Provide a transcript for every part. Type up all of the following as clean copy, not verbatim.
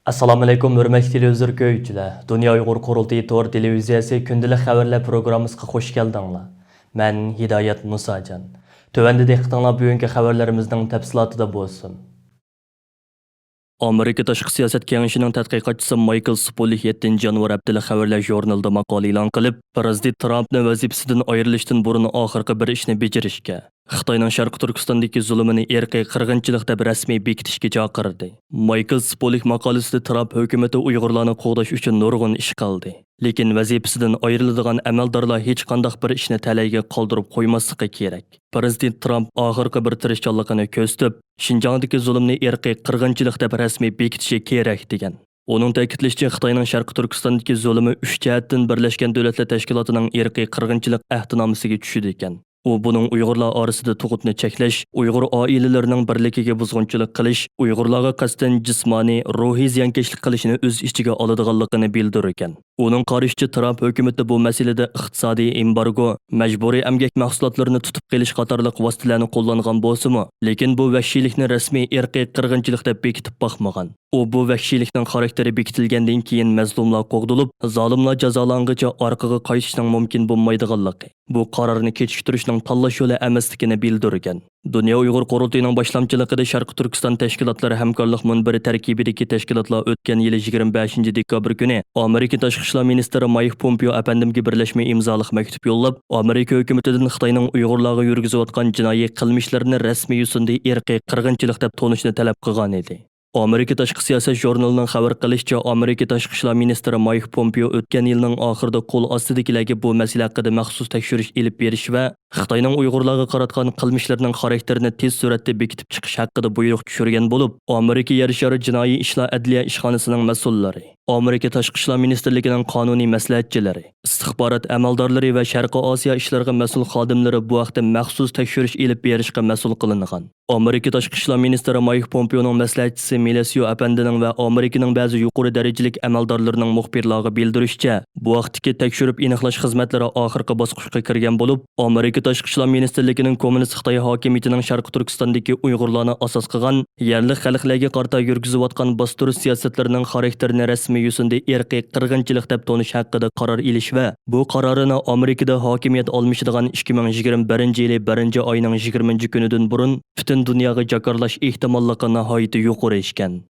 Assalamu alaykum, hörmətli televizor görüşçülər. Dünya Uyghur qurultayı tor televiziyəsi күндىلىك xəvərlər proqramımızga xoş gəldinglar. Mən Hidayat Musacan. Tövəndə diqqətinizlər bugünkü xəvərlərimizin təfsilatında bolsun. Amerika Tashqi siyosat kengashining tadqiqotchisi Michael Spolik 7 yanvar haftalik xabarlar jurnalida maqola e'lon qilib, Prezident Trumpni vazifasidan ayrilishdan burun oxirgi bir ishni bajarishga, Xitoyning Sharq Turkistondagi zulmini irqiy qirg'inchilik deb rasmiy bekitishga chaqirdi. Michael Spolik maqolasida Trump hukumati Uyg'urlarni qo'g'dash uchun nurg'un ish qildi. Lekin vazifasidan ayriladigan amaldorlar hech qanday bir ishni talayga qoldirib qo'ymasligi kerak. Prezident Trump oxirgi bir tirishchanligini ko'rsatib, Xinjiangdagi zulmni irqiy qirg'inchilik deb rasmiy bekitishi kerak degan. Onun ta'kidlashicha, Xitoyning Sharq Turkistondagi zulmi 3 jihatdan Birlashgan Davlatlar Tashkilotining irqiy qirg'inchilik ahdnomasiga tushdi ekan. U buning Uyg'urlar orasida tug'utni cheklash, Uyg'ur oilalarining birligiga buzg'unchilik qilish, Uyg'urlarga qasddan jismoniy, ruhiy ziyonkashlik qilishini o'z ichiga oladiganligini bildirgan. Uning qarashicha, Trump hukumati bu masalada iqtisodiy embargo, majburiy emgak mahsulotlarini tutib qilish qatorliq vositalarni qo'llangan bo'lsa-mu, lekin bu vahshiylikni rasmiy irqiy qirg'inchilik deb bekitib boqmagan. U bu vahshiylikning xarakteri bekitilgandan keyin mazlumlar qo'g'dilib, zolimlar jazolanguncha orqaga qaytishning mumkin bo'lmaydiganligi, bu qarorni kechiktirishning tanlash yo'li emasligini bildirgan. Dünya Uyghur qurultiyining boshlamchiligida Sharq Turkiston tashkilotlari hamkorlik munbiri tarkibidagi tashkilotlar o'tgan yil 25 dekabr kuni Amerika Tashqi ishlar ministri Mike Pompeo apandimga birlashma imzoliq maktub yo'llab, Amerika hukumatidan Xitoyning Uyg'urlarga yurgizayotgan jinoiy qilmishlarini rasmiy yo'sinda irqiy qirg'inchilik deb to'nishni talab qilgan edi. Amerika Tashqi siyosat jurnalining xabar qilishicha, Amerika Tashqi ishlar ministri Mike Pompeo o'tgan yilning oxirida qo'l ostidagilarga bu masala haqida maxsus tekshirish elib berish va Xitoyning Uyg'urlarga qaratgan qilmishlarining xarakterini tez suratda bekitib chiqish haqida buyruq tushirgan bo'lib, Amerika yer shari jinoiy ishlar adliya ishxonasining mas'ullari, Amerika Tashqi ishlar ministrligining qonuniy maslahatchilari, istixborot amaldorlari va Sharqiy Osiyo ishlariga mas'ul xodimlari bu vaqtda maxsus tekshirish elib berishga mas'ul qilingan. Amerika Tashqi ishlar ministri Mike Pompeoning maslahatchisi Melasiyo apandining va Amerikaning ba'zi yuqori darajalik amaldorlarining muxbirlarga bildirishicha, bu vaqtdagi tekshirib aniqlash xizmatlari oxirgi bosqichga kirgan bo'lib, Amerika Tashqi ishlar ministrligining kommunist Xitoy hokimiyatining Sharq Turkistondagi Uyg'urlarni asos qilgan yerli xalqlarga qarata yurgizayotgan bostirish siyosatlarining xarakterini rasmiy yo'sinda irqiy qirg'inchilik deb to'nish haqida qaror ilish va bu qarorini Amerikada hokimiyat olmishdigan 2021 yili 1-oyning 20-kunidan burun butun dunyoga jakarlash ehtimolligi nihoyatda yuqori ekan.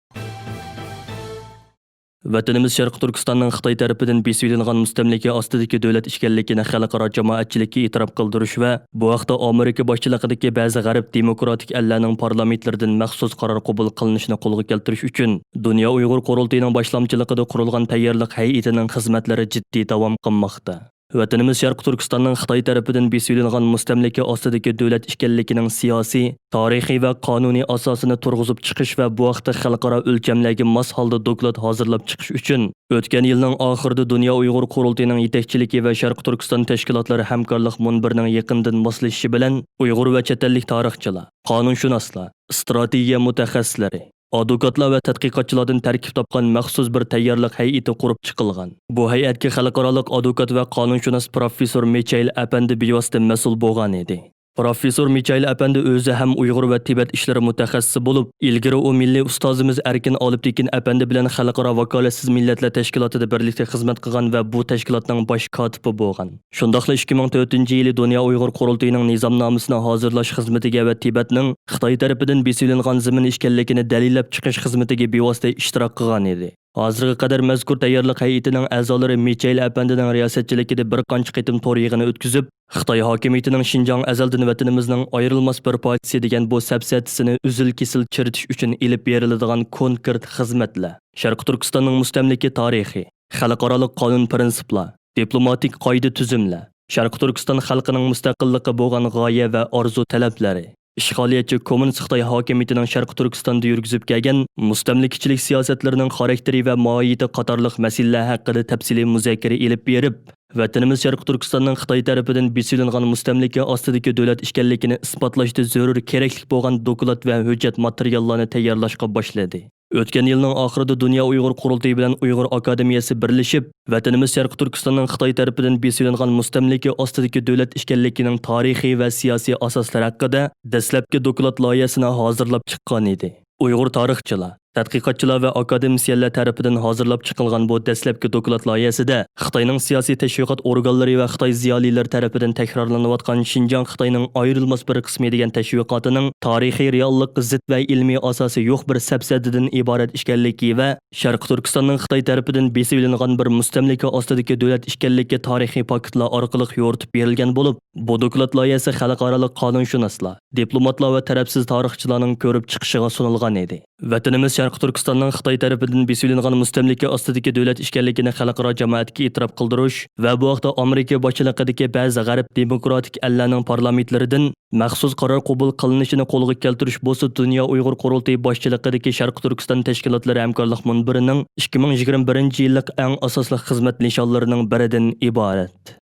Vatanimiz Sharq Turkistonning Xitoy tarafidan besilingan mustamlika ostidagi davlat ekanligini xalqaro jamoatchilikka e'tirof qildirish va bu vaqtda Amerika boshchiligidagi ba'zi g'arb demokratik ellarning parlamentlaridan maxsus qaror qabul qilinishini qo'lga keltirish uchun Dünya Uyghur qurultiyining boshlamchiligida qurilgan tayyorlik hay'atining xizmatlari jiddiy davom qilmoqda. Vatanimiz Sharq Turkistonning Xitoy tarafidan besilingan mustamlika ostidagi davlat ekanligining siyosiy, tarixiy va qonuniy asosini turg'izib chiqish va bu vaqtda xalqaro o'lchamlarga mos holda doklad hozirlab chiqish uchun o'tgan yilning oxirida Dünya Uyghur qurultiyining yetakchiligi va Sharq Turkiston tashkilotlari hamkorlik munbirining yaqindan moslashishi bilan Uyg'ur va chet ellik tarixchilar, qonunshunoslar, strategiya mutaxassislari, advokatlar va tadqiqotchilardan tarkib topgan maxsus bir tayyorlik hay'ati qurib chiqilgan. Bu hay'atga xalqaroliq advokat va qonunshunos professor Michael Apandi bevosita mas'ul bo'lgan edi. Professor Michael Apandi o'zi ham Uyg'ur va Tibet ishlari mutaxassisi bo'lib, ilgari u milliy ustozimiz Erkin Olibtekin Apandi bilan xalqaro vakolatsiz millatlar tashkilotida birlikda xizmat qilgan va bu tashkilotning bosh kotibi bo'lgan. Shundaqla 2004-yili Dünya Uyghur qurultiyining nizomnomasini hozirlash xizmatiga va Tibetning Xitoy tarafidan besilingan zamin ekanligini dalillab chiqish xizmatiga bevosita ishtirok qilgan edi. Hozirga qadar mazkur tayyorlik hay'atining a'zolari Michael Apandining riyosatchiligida bir qancha qitim to'r yig'ini o'tkazib, Xitoy hokimiyatining Xinjiang azaldan vatanimizning ayrilmas bir parchasi degan bu safsatisini uzil-kesil chiritish uchun elib beriladigan konkret xizmatlar, Sharq Turkistonning mustamlika tarixi, xalqaro qonun prinsiplar, diplomatik qoida tuzumlar, Sharq Turkiston xalqining mustaqilligi bo'lgan g'oya va orzu talablari, ishg'oliyatchi kommunist Xitoy hokimiyatining Sharq Turkistonda yurgizib kelgan mustamlikachilik siyosatlarining xarakteri va mohiyati qatorliq masalalar haqida tafsiliy muzokara elib berib, vatanimiz Sharq Turkistonning Xitoy tarafidan besilingan mustamlika ostidagi davlat ekanligini isbotlashda zarur kerakli bo'lgan doklad va hujjat materiallarni tayyorlashga boshladi. O'tgan yilning oxirida Dünya Uyghur qurultiyi bilan Uyg'ur akademiyasi birlashib, vatanimiz Sharq Turkistonning Xitoy tarafidan besilingan mustamlika ostidagi davlat ekanligining tarixiy va siyosiy asoslari haqida dastlabki doklad loyihasini hozirlab chiqqan edi. Uyg'ur tarixchilar, Tədqiqatçılar və akademisyenlər tərəfindən hazırlab çıxılğan bu dəstləbki dokulat layihəsidə Xitayning siyasi təşviqat organları və Xitay ziyoliləri tərəfindən təkrarlanıyotgan Şinjan Xitayning ayrılmaz bir qismi degan təşviqatının tarixi reallıqqa zid və ilmi asası yo'q bir səbsədidən ibarət işkənligi və Şərqi Türkistanning Xitay tərəfindən besib ilingan bir mustamlika ostidagi davlat işkənligi tarixi paketlar orqali yoritib berilgan bo'lib, bu dokulat layihasi xalqaro qonunshunoslar, diplomatlar və tərəfsiz tarixchilarning ko'rib chiqishiga sunilgan edi. Vatanimiz Şərqi Türkistanning Xitay tərəfindən besib ilingan mustamlika ostidagi davlat ishkanligini xalqaro jamoatga e'tirof qildirish va bu vaqtda Amerika boshchiligidagi ba'zi g'arb demokratik ellarning parlamentlaridan maxsus qaror qabul qilinishini qo'lga keltirish bo'lsa Dunyo Uyghur qurultiyyi boshchiligidagi Sharq Turkiston tashkilotlari hamkorlik munbirining 2021-yillik eng asosli xizmat nishonlarining biridan iborat.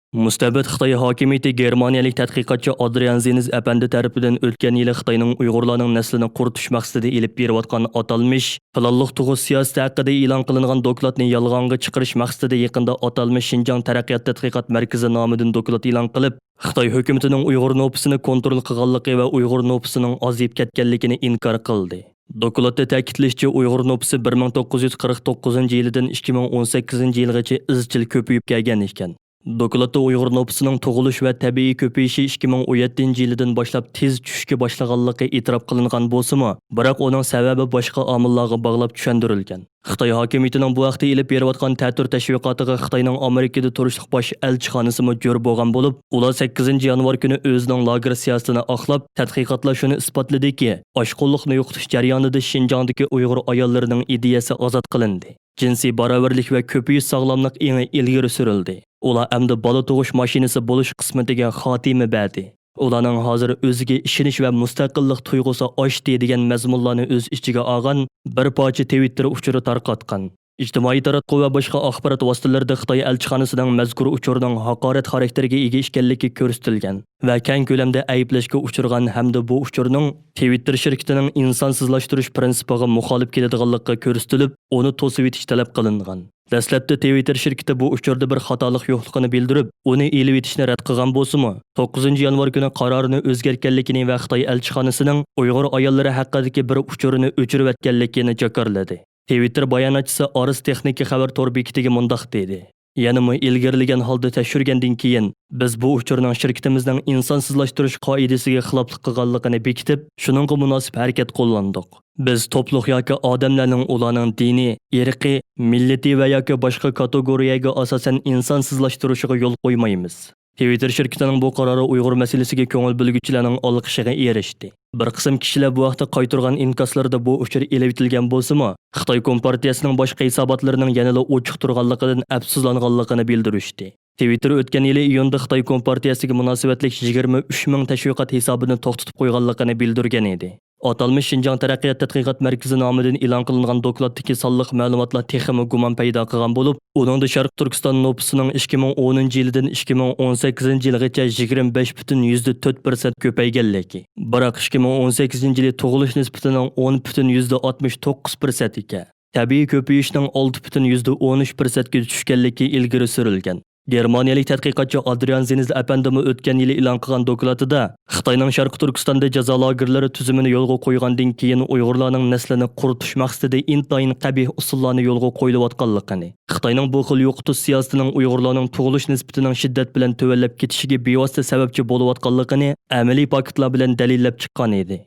Mustabid Xitoy hokimiyati Germaniyalik tadqiqotchi Adrian Zeniz apandi tarafidan o'tgan yili Xitoyning Uyg'urlarning naslini quritish maqsadida elib berayotgan atalmish planliq tug'ish siyosati haqida e'lon qilingan dokladni yolg'onga chiqarish maqsadida yaqinda atalmish Şinjan taraqqiyot tadqiqot markazi nomidan doklad e'lon qilib, Xitoy hukumatining Uyg'ur nopusini kontrol qilganligi va Uyg'ur nopusining ozayib ketganligini inkor qildi. Dokladda ta'kidlanishicha, Uyg'ur nopusi 1949-yildan 2018-yilgacha izchil ko'payib kelgan ekan. Dokladda Uyg'ur nopusining tug'ilish va tabiiy ko'payishi 2017-yildan boshlab tez tushishga boshlaganligi e'tirof qilingan bo'lsa-mu, biroq uning sababi boshqa omillarga bog'lab tushuntirilgan. Xitoy hokimiyatining bu vaqtda elib berayotgan ta'tir tashviqotiga Xitoyning Amerikada turishliq bosh elchixonasi jo'r bo'lgan bo'lib, ular 8-yanvar kuni o'zining lager siyosatini oqlab, tadqiqotlar shuni isbotladiki, oshqo'llikni yo'qotish jarayonida Şinjandagi Uyg'ur ayollarining ideyasi ozod qilindi. Jinsiy barobarlik va ko'payish sog'lomlik eng ilgari surildi. Ular endi bola tug'ish mashinasi bo'lish qismatiga xotima berdi. Ularning hozir o'ziga ishonish va mustaqillik tuyg'usi oshdi degan mazmunlarni o'z ichiga olgan bir parcha Twitter uchuri tarqatgan. İctimai taratquv va boshqa axborot vositalarida Xitoy elchixonasining mazkur uchurning haqorat xarakteriga ega ekanligi ko'rsatilgan va keng ko'lamda ayblashga uchirgan hamda bu uchurning Twitter shirkatining insonsizlashtirish prinsipiga muxolif keladiganligi ko'rsatilib, uni to'sib etish talab qilingan. Dastlabda Twitter shirkati bu uchurda bir xatolik yo'qligini bildirib, uni elib etishni rad qilgan bo'lsa-mu, 9-yanvar kuni qarorini o'zgartganligini va Xitoy elchixonasining Uyg'ur ayollari haqidagi bir uchurini o'chirib etganligini jakarladi. Twitter bayonotchisi Aris texnika xabar tor bekitiga mundaq dedi. Yanımı ilgirligan holda tekshirgandan keyin biz bu uchurning shirkatimizning insonsizlashtirish qoidasiga xiloflik qilganligini bekitib, shuningga munosib harakat qo'llandik. Biz to'pluq yoki odamlarning ularning dini, irqi, millati va yoki boshqa kategoriyaga asosan insonsizlashtirishiga yo'l qo'ymaymiz. Twitter shirkatining bu qarori Uyg'ur masalasiga ko'ngil bilguvchilarning olqishiga erishdi. Bir qism kishilar bu vaqtda qaytargan inkoslarda bu uchur elib etilgan bo'lsa-mu, Xitoy Kompartiyasining boshqa hisobotlarining yanada ochiq turganligidan afsuslanganligini bildirishdi. Twitter o'tgan yili iyunda Xitoy Kompartiyasiga munosabatli 23 ming tashviqot hisobini to'xtatib qo'yganligini bildirgan edi. Atalmış Şinjan taraqqiyot tadqiqot markazi nomidan e'lon qilingan dokladdagi sonliq ma'lumotlar texmi gumon paydo qilgan bo'lib, uningda Sharq Turkiston nopusining 2010-yildan 2018-yilgacha 25,4% ko'payganligi. Biroq 2018-yili tug'ilish nisbatining 10,69% ekan. Tabiiy ko'payishning 6,13% ga tushganligi ilgari surilgan. Germaniyalik tadqiqotchi Adrian Zeniz apandimi o'tgan yili e'lon qilgan dokladida Xitoyning Sharq Turkistonda jazo lagerlari tuzumini yo'lga qo'ygandan keyin Uyg'urlarning naslini quritish maqsadida intayin qabih usullarni yo'lga qo'yilayotganligini, Xitoyning bu xil yo'qotish siyosatining Uyg'urlarning tug'ilish nisbatining shiddat bilan tuvallab ketishiga bevosita sababchi bo'layotganligini amaliy faktlar bilan dalillab chiqqan edi.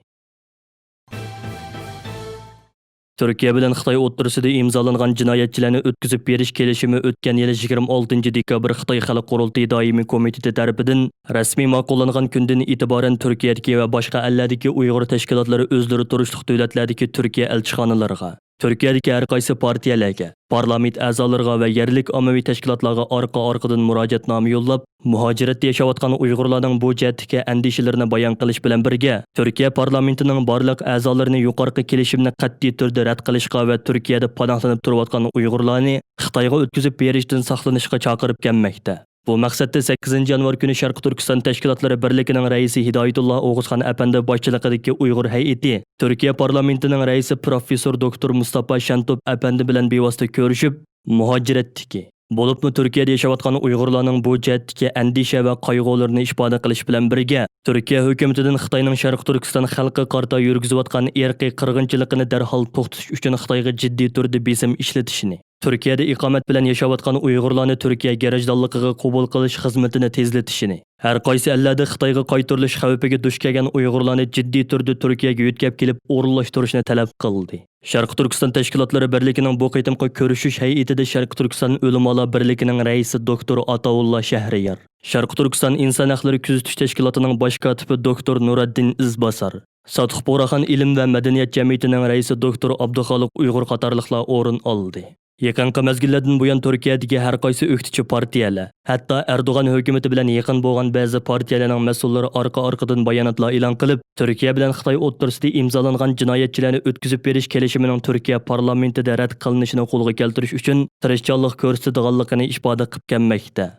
Türkiye bilan Xitoy o'rtasida imzolangan jinoyatchilarni o'tkazib berish kelishimi o'tgan yil 26-dekabr Xitoy Xalq qurultiyyi doimiy komiteti tarafidan rasmiy ma'qullangan kundan e'tiboran Turkiyadagi va boshqa ellardagi Uyg'ur tashkilotlari o'zlari turishliq davlatlardagi Turkiya elchixonalariga, Turkiyadagi har qaysi partiyalarga, parlament a'zolariga va yerlik ommaviy tashkilotlarga orqa-orqadan murojaatnoma yo'llab, muhojiratda yashayotgan Uyg'urlarning bu jihatdagi andishalarini bayon qilish bilan birga, Turkiya parlamentining barliq a'zolarini yuqorqi kelishimni qat'iy turda rad qilishga va Turkiyada panohlanib turayotgan Uyg'urlarni Xitoyga o'tkazib berishdan saqlanishga chaqirib kelmoqda. Bu maqsadda 8-yanvar kuni Sharq Turkiston tashkilotlari birligining raisi Hidoyatulloh O'g'izxon apandi boshchiligidagi Uyg'ur hay'ati Turkiya parlamentining raisi professor doktor Mustafa Shantop apandi bilan bevosita ko'rishib, muhojiratdagi Bo'libmi Turkiyada yaşayotgan Uyg'urlarning bu jihatdagi andisha va qayg'ularini ifoda qilish bilan birga, Turkiya hukumatidan Xitoyning Sharq Turkiston xalqi qarta yurgizayotgan irqiy qirg'inchiligini darhol to'xtatish uchun Xitoyga jiddiy turda besim ishlatishini, Turkiyada iqomat bilan yashayotgan Uyg'urlarni Turkiya garajdonligiga qabul qilish xizmatini tezlatishini, har qaysi ellarda Xitoyga qaytarilish xavfiga duch kelgan Uyg'urlarni jiddiy turda Turkiyaga yetkazib kelib o'rinlashtirishni talab qildi. Sharq Turkiston tashkilotlari birligining bu qitimqi ko'rishish hay'atida Sharq Turkiston o'limalar birligining raisi doktor Ataullah Shahriyar, Sharq Turkiston inson haqlari kuzatish tashkilotining bosh kotibi doktor Nuraddin Izbasar, Sotix Bo'raxon ilm va madaniyat jamiyatining raisi doktor Abduxoliq Uyg'ur qatorliqlar o'rin oldi. Yaqinqi mezgillardan buyon Turkiyadagi har qaysi o'qituvchi partiyalar, hatto Erdo'g'an hukumati bilan yaqin bo'lgan ba'zi partiyalarning mas'ullari orqa-orqadan bayonotlar e'lon qilib, Turkiya bilan Xitoy o'rtasida imzolangan jinoyatchilarni o'tkazib berish kelishimining Turkiya parlamentida rad qilinishini qo'lga keltirish uchun tirishchanlik ko'rsatganligini ifoda qilib kelmoqda.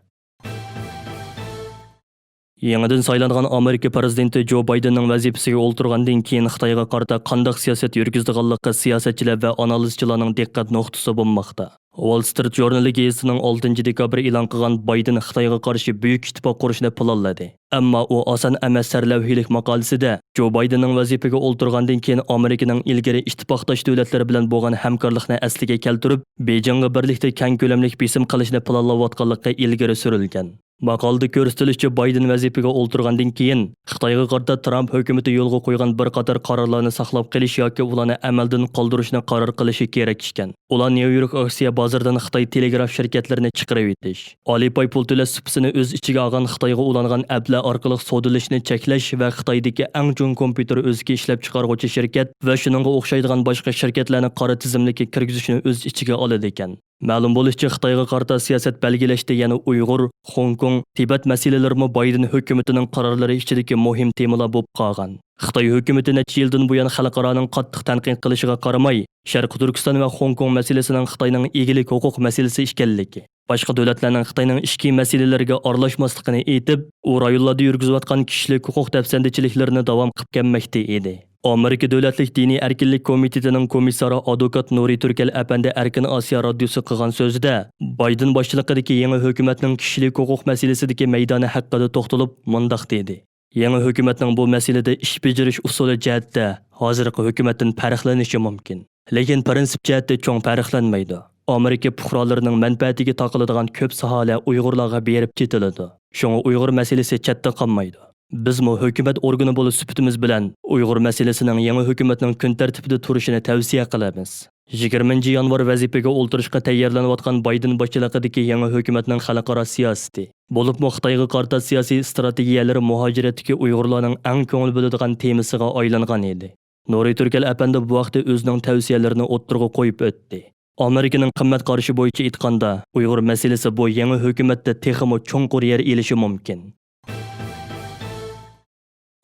Yangidan saylangan Amerika prezidenti Joe Bidenning vazifasiga o'ltirgandan keyin Xitoyga qarata qanday siyosat yurgizganligi siyosatchilar va analizchilarning diqqat nuqtasi bo'lmoqda. Wall Street jurnali gazetining 6 dekabr e'lon qilgan Biden Xitoyga qarshi buyuk ittifoq qurishni planladi. Ammo u oson emas sarlavhalik maqolasida Joe Bidenning vazifaga o'ltirgandan keyin Amerikaning ilgari ittifoqdosh davlatlari bilan bo'lgan hamkorlikni asliga keltirib, Beijingga birlikda keng ko'lamli besim qilishni planlayotganligi ilgari surilgan. Maqolda ko'rsatilishicha Biden vazifaga o'ltirgandan keyin Xitoyga qarata Trump hukumati yo'lga qo'ygan bir qator qarorlarni saqlab qolish yoki ularni amaldan qoldirishni qaror qilishi kerak ekan. Ular New York aksiya bozoridan Xitoy telegraf shirkatlarini chiqarib etish, Alipay pul to'lash supisini o'z ichiga olgan Xitoyga ulangan abla orqali savdolashni cheklash va Xitoydagi eng chong kompyuter o'ziga ishlab chiqaruvchi shirkat va shuningga o'xshaydigan boshqa shirkatlarni qora tizimlikka kirgizishni o'z ichiga oladi ekan. Ma'lum bo'lishicha Xitoyga qarata siyosat belgilashda yana Uyg'ur, Hong Kong, Tibet masalalarimi Biden hukumatining qarorlari ichidagi muhim temalar bo'lib qolgan. Xitoy hukumati necha yildan buyon xalqaroning qattiq tanqid qilishiga qaramay, Sharq Turkiston va Hong Kong masalasining Xitoyning egilik huquq masalasi ekanligi, boshqa davlatlarning Xitoyning ichki masalalariga aralashmasligini aytib, u rayonlarda yurgizayotgan kishilik huquq tafsandchiliklarini davom qilib kelmoqda edi. Amerika Davlatlik diniy erkinlik komitetining komissari advokat Nuri Turkel apandi Erkin Osiyo radiosi qilgan so'zida Biden boshchiligidagi yangi hukumatning kishilik huquq masalasidagi maydoni haqida to'xtalib mundaq dedi. Yangi hukumatning bu masalada ish bajarish usuli jihatda hozirgi hukumatdan farqlanishi mumkin, lekin prinsip jihatda cho'ng farqlanmaydi. Amerika fuqarolarining manfaatiga taqiladigan ko'p sohalar Uyg'urlarga berib ketiladi. Shunga Uyg'ur masalasi chetda qolmaydi. Bizmi hukumat organi bo'lib sifatimiz bilan Uyg'ur masalasining yangi hukumatning kun tartibida turishini tavsiya qilamiz. 20 yanvar vazifaga o'ltirishga tayyorlanayotgan Biden boshchiligidagi yangi hukumatning xalqaro siyosati, bo'libmi Xitoyga qarata siyosiy strategiyalari muhojiratdagi Uyg'urlarning eng ko'ngil bo'ladigan temasiga aylangan edi. Nuri Turkel apandi bu vaqtda o'zining tavsiyalarini o'ttirg'a qo'yib o'tdi. Amerikaning qimmat qarashi bo'yicha aytganda, Uyg'ur masalasi bu yangi hukumatda texmo cho'nqur yer elishi mumkin.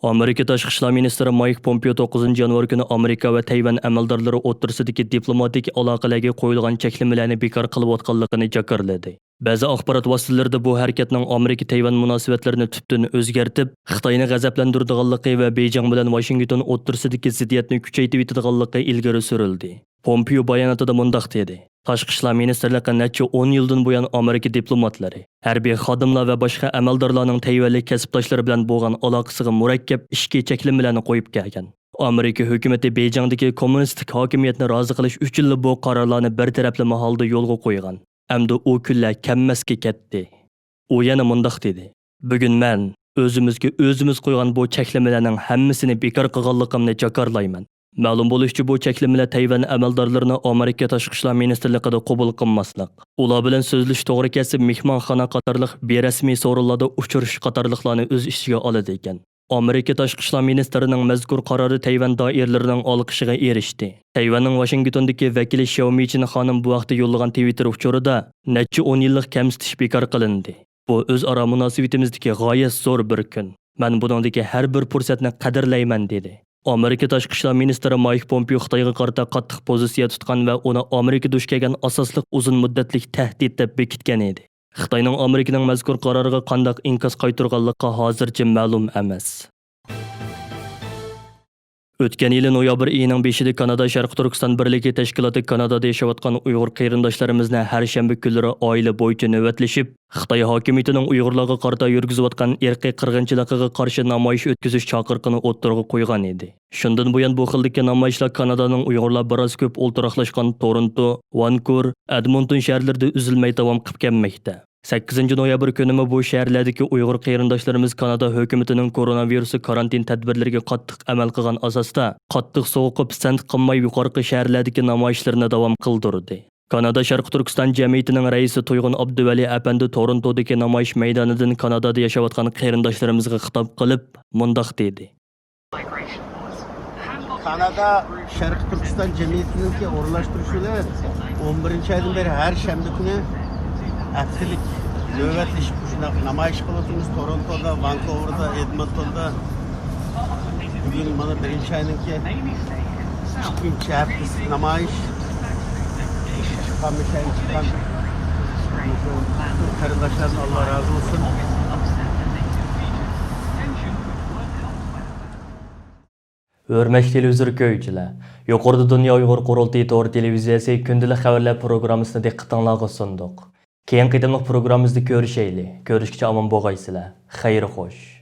Amerika Tashqi ishlar ministri Mike Pompeo 9 yanvar kuni Amerika va Tayvan amaldorlari o'rtasidagi diplomatik aloqalarga qo'yilgan cheklamalarni bekor qilayotganligini jakarladi. Ba'zi axborot vositalarida bu harakatning Amerika-Tayvan munosabatlarini tubdan o'zgartib, Xitoyni g'azablantirganligi va Beijing bilan Washington o'rtasidagi ziddiyatni kuchaytirib yetadiganligi ilgari surildi. Pompeo bayonotida mundaq dedi: Tashqi ishlar ministrligi necha 10 yildan buyon Amerika diplomatlari, harbiy xodimlar va boshqa amaldorlarning Tayvanlik kasbdoshlari bilan bo'lgan aloqasiga murakkab ishki cheklamalarni qo'yib kelgan. Amerika hukumati Beijingdagi kommunistik hokimiyatni rozi qilish uchun bu qarorlarni bir tarafli holda yo'lga qo'ygan. Hamda u kunlar kammasga ketdi. U yana mundaq dedi: Bugun men o'zimiz qo'ygan bu cheklamalarning hammasini bekor qilganligimni jakarlayman. Ma'lum bo'lishicha bu cheklamalar Tayvan amaldorlarini Amerika Tashqi ishlar ministrligida qabul qilmaslik, ular bilan so'zlash to'g'ri kelsa mehmonxona qatorliq berasmiy so'rovlarda uchirish qatorliqlarni o'z ichiga oladi ekan. Amerika Tashqi ishlar ministrining mazkur qarori Tayvan doiralarining olqishiga erishdi. Tayvanning Washingtondagi vakili Xiaomichin xonim bu vaqtda yo'llagan Twitter uchurida necha 10 yillik kamsitish bekor qilindi. Bu o'zaro munosabatimizdagi g'oyat zo'r bir kun. Men buningdagi har bir fursatni qadrlayman dedi. Amerika Tashqi ishlar ministri Mike Pompeo Xitoyga qarata qattiq pozitsiya tutgan va uni Amerika duch kelgan asosli uzun muddatlik tahdid deb bekitgan edi. Xitoyning Amerikaning mazkur qaroriga qanday inkos qaytarganligi hozircha ma'lum emas. Өткен yili noyabr ayının 5'ida Kanada Şərqi Türkistan Birligi Təşkilatı Kanadada yaşayotgan Uyghur qarindoshlarimizni har shanba kunlari oila bo'yicha navbatlashib, Xitoy hokimiyatining Uyg'urlarga qarata yurgizayotgan irqiy qirg'inchiligiga qarshi namoyish o'tkazish chaqiriqini o'ttirg'i qo'ygan edi. Shundan buyon bu xildagi namoyishlar Kanadaning Uyg'urlar biroz ko'p o'ltiraqlashgan Toronto, Vancouver, Edmonton shaharlarida uzilmay davom qilib kelmoqda. 8 noyabr kunimi bu shaharlardagi Uyg'ur qarindoshlarimiz Kanada hukumatining koronavirus karantin tadbirlariga qattiq amal qilgan asosda qattiq sovuqqa pisand qilmay yuqorqi shaharlardagi namoyishlarni davom qildirdi. Kanada Şərqi Türkistan jamiyatining raisi To'yg'un Abduvali apandi Torontodagi namoyish maydonidan Kanadada yashayotgan qarindoshlarımizga xitob qilib, mundaq dedi. Kanada Şərqi Türkistan jamiyatining o'rlashtirishini 11-oydan beri har shanba kuni haftalık növbetleşip namoyish qilyapmiz. Torontoda, Vancouverda, Edmontonda. Bugün mana 1-oyninki 2-chi haftasi namoyish. Çıkan kardeşlerden Allah razı olsun. Hürmetli televizyon köyçüler, yukarıda Dünya Uyghur Qurultiyyi televiziyəsi kündəlik xəvərlər proqramısını diqqətinizə sunduk. Keyin qıdımlıq proqramımızda görüşəyli. Görüşkəcə aman boğaysılar. Xeyir xoş.